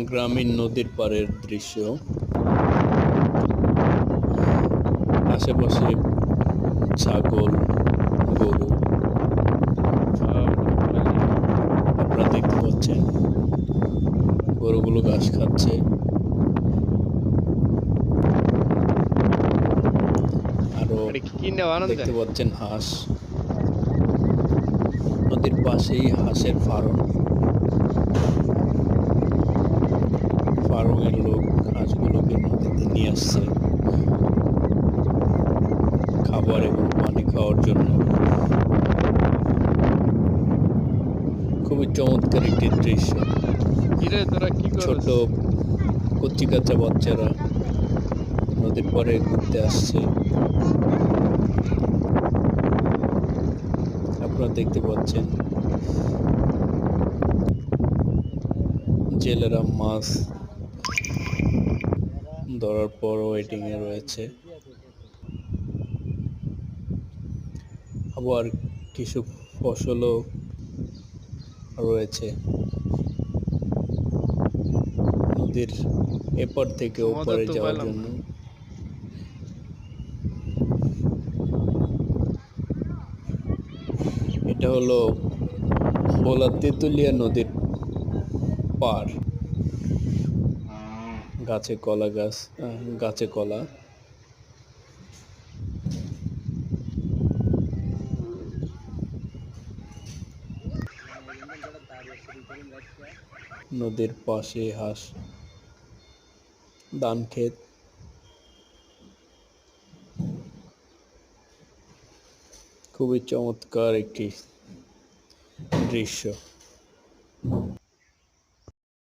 গ্রামীণ নদীর পাড়ের দৃশ্য। আশেপাশে ছাগল, গরু আপনারা দেখতে পাচ্ছেন। গরুগুলো ঘাস খাচ্ছে। আরো দেখতে পাচ্ছেন হাঁস। নদীর পাশেই হাঁসের ফার্মের লোক হাঁসগুলোকে নদীতে নিয়ে আসছে খাবার এবং পানি খাওয়ার জন্য। খুবই চমৎকার একটি দৃশ্য। ছোট কচি কাঁচা বাচ্চারা নদীর পাড়ে ঘুরতে আসছে। আপনারা দেখতে পাচ্ছেন জেলেরা মাছ ধরার পর ওয়েটিং এ রয়েছে। আবার কিছু ফসলও রয়েছে নদীর এপার থেকে ওপারে যাওয়ার জন্য। এটা হলো ভোলা তেঁতুলিয়া নদীর পার। গাছে কলা। নদীর পাশে হাঁস, ধান ক্ষেত। খুবই চমৎকার একটি দৃশ্য।